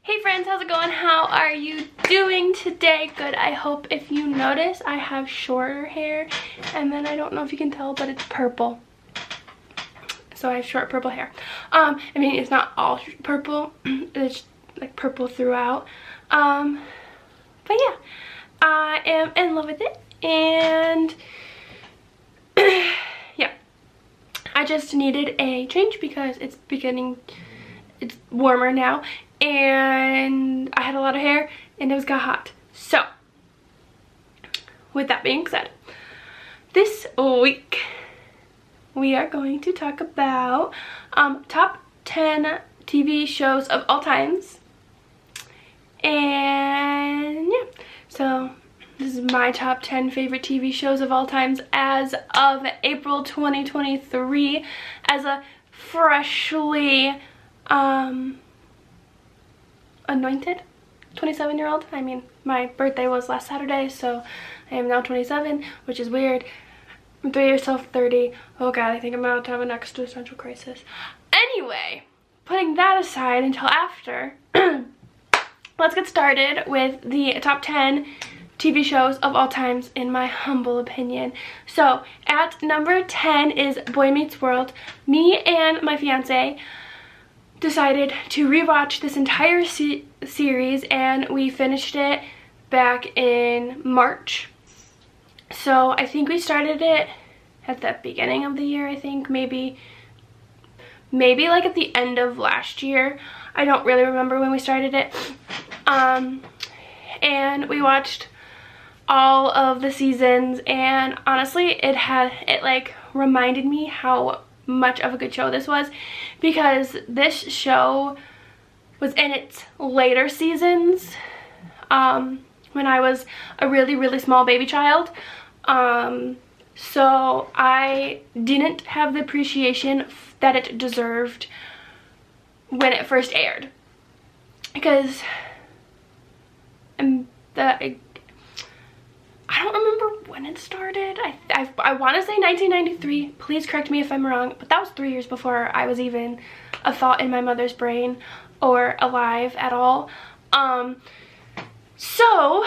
Hey friends, how's it going? How are you doing today? Good, I hope. If you notice, I have shorter hair, and then I don't know if you can tell, but it's purple. So I have short purple hair. I mean, it's not all purple, it's like purple throughout. But yeah, I am in love with it, and yeah, I just needed a change because it's warmer now, and I had a lot of hair and it got hot. So with that being said, this week we are going to talk about top 10 TV shows of all times. And yeah, so this is my top 10 favorite TV shows of all times as of April 2023, as a freshly anointed 27-year-old. I mean, my birthday was last Saturday, so I am now 27, which is weird. I'm 3 years off 30. Oh god, I think I'm about to have an existential crisis. Anyway, putting that aside until after, let's get started with the top 10 TV shows of all times in my humble opinion. So at number 10 is Boy Meets World. Me and my fiance decided to rewatch this entire series, and we finished it back in March. So I think we started it at the beginning of the year. I think maybe like at the end of last year. I don't really remember when we started it. And we watched all of the seasons, and honestly it like reminded me how much of a good show this was, because this show was in its later seasons when I was a really small baby child. So I didn't have the appreciation that it deserved when it first aired, because I don't remember when it started. I want to say 1993. Please correct me if I'm wrong, but that was 3 years before I was even a thought in my mother's brain or alive at all. So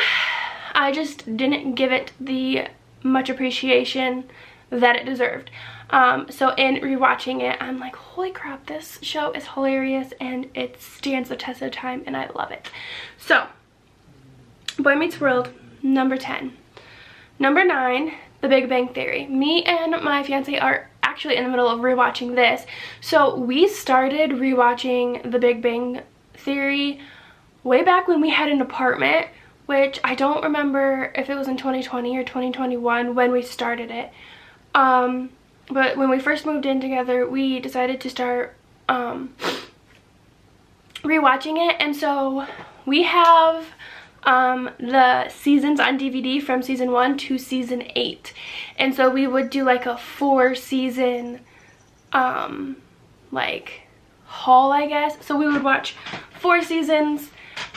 I just didn't give it the much appreciation that it deserved. So in rewatching it, I'm like, holy crap, this show is hilarious and it stands the test of time, and I love it. So Boy Meets World, number 10. Number 9, The Big Bang Theory. Me and my fiance are actually in the middle of rewatching this. So we started rewatching The Big Bang Theory way back when we had an apartment, which I don't remember if it was in 2020 or 2021 when we started it. But when we first moved in together, we decided to start rewatching it, and so we have the seasons on DVD from season 1 to season 8, and so we would do like a 4-season like haul, I guess. So we would watch 4 seasons,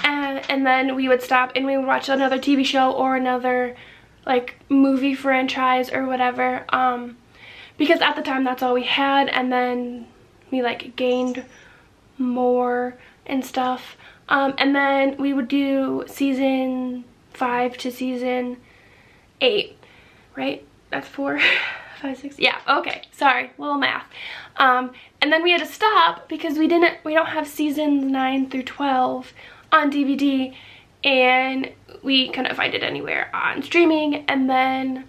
and then we would stop and we would watch another TV show or another like movie franchise or whatever, because at the time that's all we had, and then we like gained more and stuff. And then we would do season 5 to season 8, right? That's 4, 5, 6, yeah, okay, sorry, little math. And then we had to stop because we don't have seasons 9 through 12 on DVD, and we couldn't find it anywhere on streaming. And then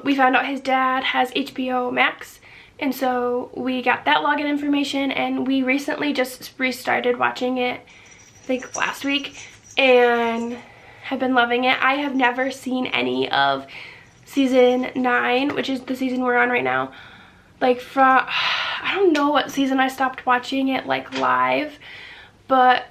we found out his dad has HBO Max, and so we got that login information, and we recently just restarted watching it, I think last week, and have been loving it. I have never seen any of season 9, which is the season we're on right now. Like from, I don't know what season I stopped watching it like live, but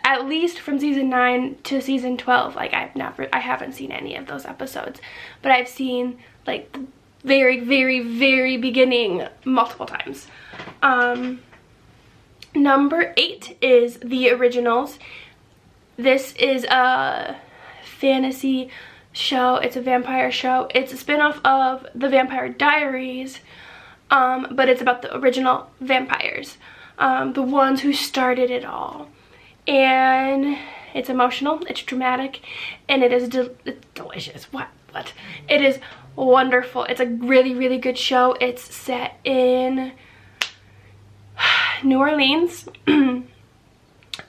at least from season 9 to season 12, like I haven't seen any of those episodes, but I've seen like the very beginning multiple times. Number 8 is The Originals. This is a fantasy show. It's a vampire show. It's a spin-off of The Vampire Diaries, but it's about the original vampires. the ones who started it all. And it's emotional, it's dramatic, and it is it's delicious. What? It is wonderful. It's a really, really good show. It's set in New Orleans.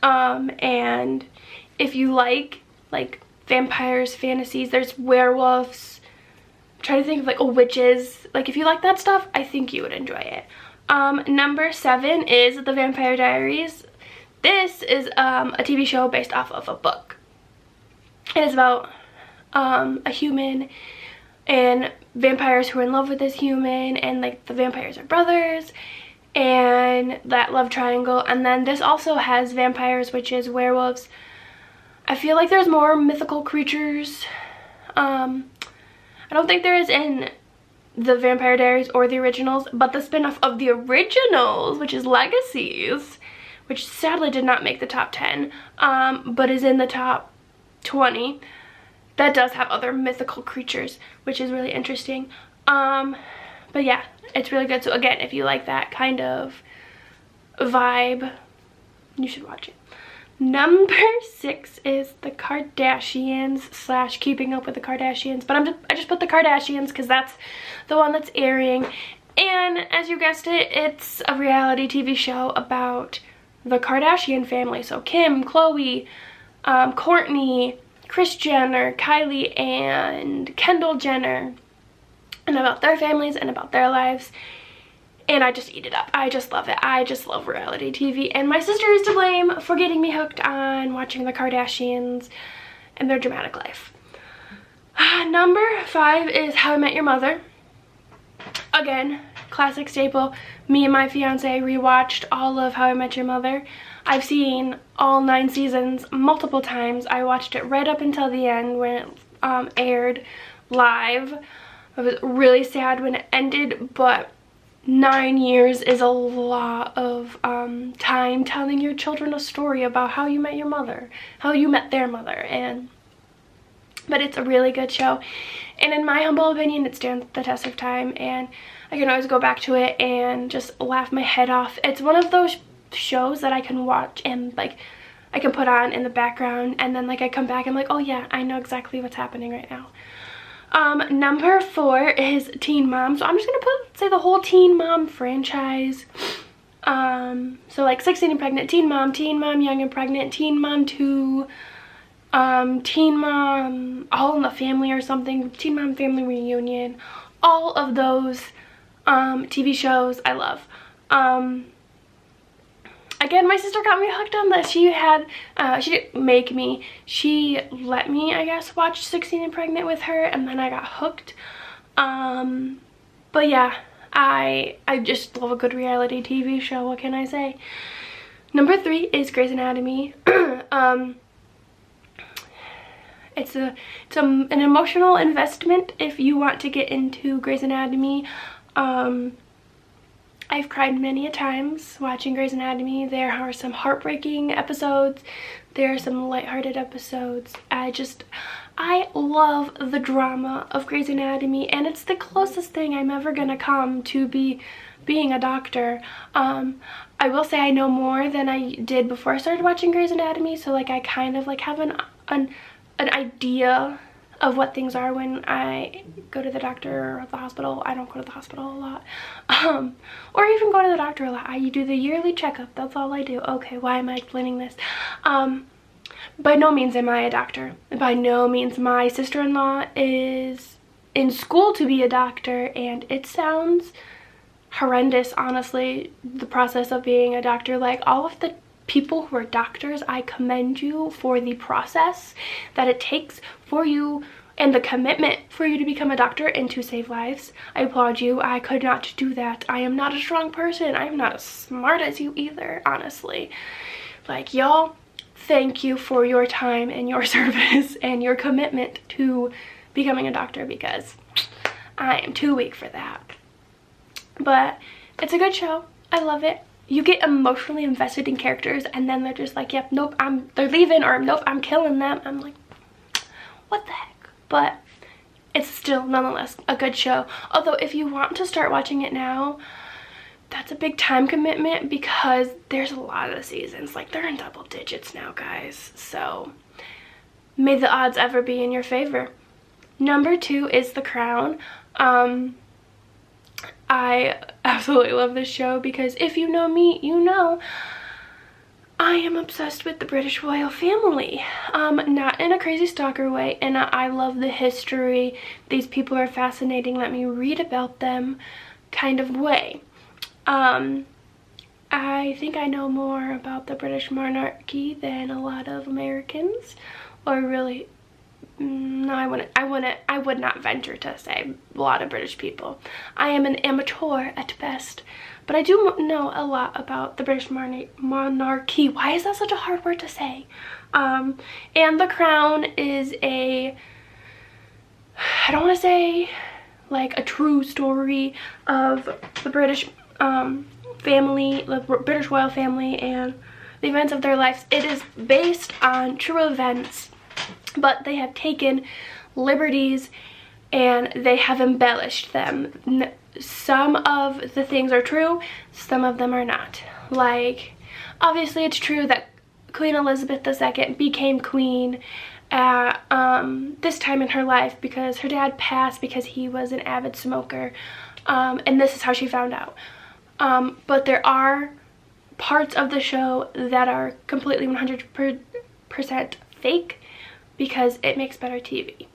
And if you like vampires, fantasies, there's werewolves. I'm trying to think of like witches. Like if you like that stuff, I think you would enjoy it. Number 7 is The Vampire Diaries. This is a TV show based off of a book. It is about a human and vampires who are in love with this human, and like the vampires are brothers, and that love triangle. And then this also has vampires, witches, werewolves. I feel like there's more mythical creatures. I don't think there is in The Vampire Diaries or the originals, but the spin-off of the originals, which is Legacies, which sadly did not make the top 10, but is in the top 20, that does have other mythical creatures, which is really interesting. But yeah, it's really good. So again, if you like that kind of vibe, you should watch it. Number 6 is The Kardashians / Keeping Up with the Kardashians, but I just put The Kardashians because that's the one that's airing. And as you guessed it, it's a reality TV show about the Kardashian family. So Kim, Khloe, Kourtney, Kris Jenner, Kylie, and Kendall Jenner, and about their families and about their lives. And I just eat it up. I just love it. I just love reality TV. And my sister is to blame for getting me hooked on watching the Kardashians and their dramatic life. Number 5 is How I Met Your Mother. Again, classic staple. Me and my fiance rewatched all of How I Met Your Mother. I've seen all 9 seasons multiple times. I watched it right up until the end when it aired live. I was really sad when it ended, but 9 years is a lot of time telling your children a story about how you met your mother, how you met their mother. But it's a really good show, and in my humble opinion, it stands the test of time, and I can always go back to it and just laugh my head off. It's one of those shows that I can watch and like I can put on in the background, and then like I come back and I'm like, oh yeah, I know exactly what's happening right now. Number 4 is Teen Mom. So I'm just gonna say the whole Teen Mom franchise. So like 16 and Pregnant, Teen Mom, Young and Pregnant, Teen Mom 2, Teen Mom All in the Family or something, Teen Mom Family Reunion. All of those TV shows I love. Again, my sister got me hooked on this. She didn't make me. She let me, I guess, watch 16 and Pregnant with her, and then I got hooked. But yeah, I just love a good reality TV show. What can I say? Number 3 is Grey's Anatomy. It's an emotional investment if you want to get into Grey's Anatomy. I've cried many a times watching Grey's Anatomy. There are some heartbreaking episodes. There are some lighthearted episodes. I love the drama of Grey's Anatomy, and it's the closest thing I'm ever gonna come to being a doctor. I will say I know more than I did before I started watching Grey's Anatomy, so like I kind of like have an idea of what things are when I go to the doctor or the hospital. I don't go to the hospital a lot, or even go to the doctor a lot. I do the yearly checkup. That's all I do. Okay, why am I explaining this? By no means am I a doctor. By no means. My sister-in-law is in school to be a doctor, and it sounds horrendous, honestly, the process of being a doctor. Like, all of the people who are doctors, I commend you for the process that it takes for you and the commitment for you to become a doctor and to save lives. I applaud you. I could not do that. I am not a strong person. I am not as smart as you either, honestly. Like, y'all, thank you for your time and your service and your commitment to becoming a doctor, because I am too weak for that. But it's a good show. I love it. You get emotionally invested in characters, and then they're just like, yep, nope, they're leaving, or nope, I'm killing them. I'm like, what the heck? But it's still nonetheless a good show. Although if you want to start watching it now, that's a big time commitment because there's a lot of the seasons. Like, they're in double digits now, guys. So may the odds ever be in your favor. Number 2 is The Crown. I absolutely love this show because if you know me, you know I am obsessed with the British royal family. Not in a crazy stalker way, and I love the history. These people are fascinating. Let me read about them kind of way. I think I know more about the British monarchy than a lot of Americans, or really, no, I would not venture to say a lot of British people. I am an amateur at best, but I do know a lot about the British monarchy. Why is that such a hard word to say? And The Crown is I don't want to say like a true story of the British family, the British royal family, and the events of their lives. It is based on true events, but they have taken liberties and they have embellished them. Some of the things are true, some of them are not. Like, obviously it's true that Queen Elizabeth II became queen at this time in her life because her dad passed because he was an avid smoker, and this is how she found out. But there are parts of the show that are completely 100% fake because it makes better TV.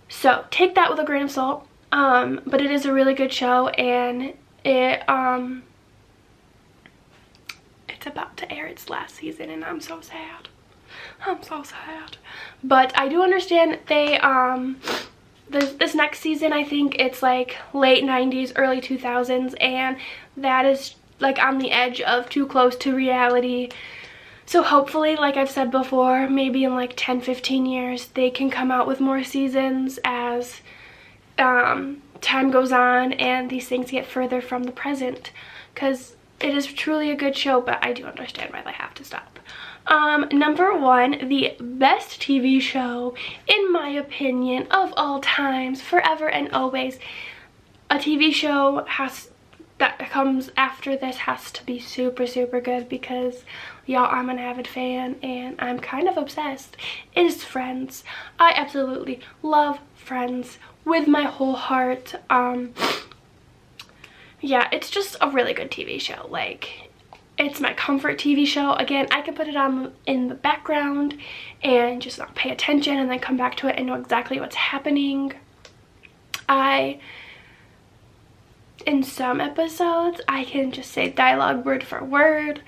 So take that with a grain of salt. But it is a really good show, and it's about to air its last season, and I'm so sad. I'm so sad. But I do understand they this next season, I think it's like late 90s, early 2000s, and that is like on the edge of too close to reality. So hopefully, like I've said before, maybe in like 10-15 years they can come out with more seasons as time goes on and these things get further from the present, because it is truly a good show, but I do understand why they have to stop. Number 1, the best TV show, in my opinion, of all times, forever and always. A TV show that comes after this has to be super, super good because, y'all, I'm an avid fan and I'm kind of obsessed. It is Friends. I absolutely love Friends with my whole heart. Yeah, it's just a really good TV show. Like, it's my comfort TV show. Again, I can put it on in the background and just not pay attention and then come back to it and know exactly what's happening. In some episodes, I can just say dialogue word for word.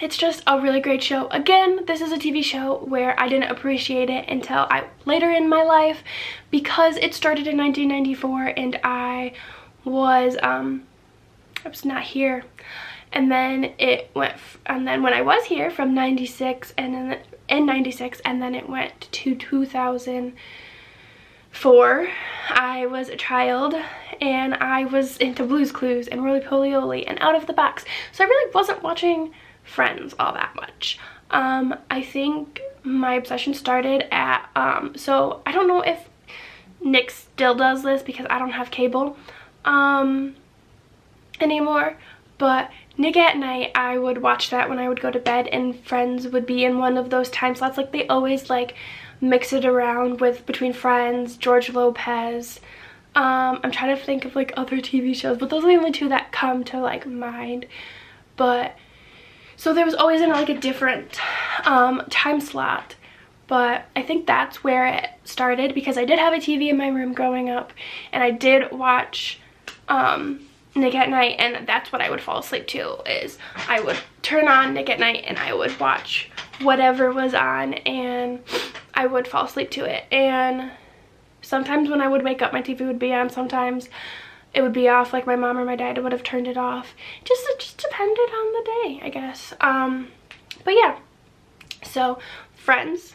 It's just a really great show. Again, this is a TV show where I didn't appreciate it until later in my life because it started in 1994 and I was not here. And then it went, and then when I was here from 96 and then in 96, and then it went to 2004. I was a child and I was into Blue's Clues and Roly Poly Oly and Out of the Box. So I really wasn't watching Friends all that much. I think my obsession started at, so I don't know if Nick still does this because I don't have cable anymore, but Nick at Night, I would watch that when I would go to bed, and Friends would be in one of those time slots. Like, they always like mix it around with between Friends, George Lopez. I'm trying to think of like other TV shows, but those are the only two that come to like mind. But so there was always in like a different time slot, but I think that's where it started because I did have a TV in my room growing up, and I did watch Nick at Night, and that's what I would fall asleep to. Is I would turn on Nick at Night and I would watch whatever was on, and I would fall asleep to it. And sometimes when I would wake up, my TV would be on. Sometimes it would be off, like my mom or my dad would have turned it off. It just depended on the day, I guess. But yeah, so Friends,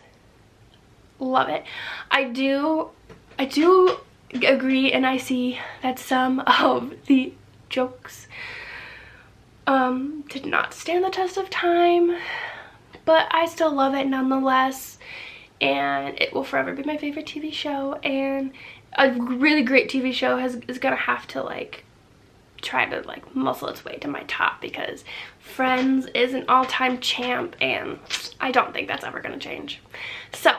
love it. I do agree, and I see that some of the jokes did not stand the test of time, but I still love it nonetheless, and it will forever be my favorite TV show. And a really great TV show is gonna have to like try to like muscle its way to my top, because Friends is an all-time champ and I don't think that's ever gonna change. So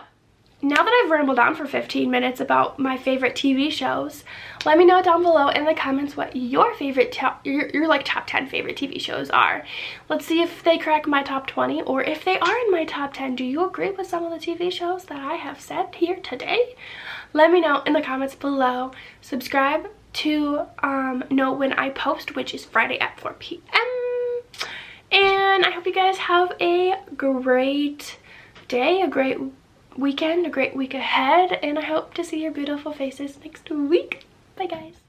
now that I've rambled on for 15 minutes about my favorite TV shows, let me know down below in the comments what your favorite your like top 10 favorite TV shows are. Let's see if they crack my top 20, or if they are in my top 10, do you agree with some of the TV shows that I have said here today? Let me know in the comments below. Subscribe to know when I post, which is Friday at 4 p.m. And I hope you guys have a great day, a great weekend, a great week ahead, and I hope to see your beautiful faces next week. Bye guys.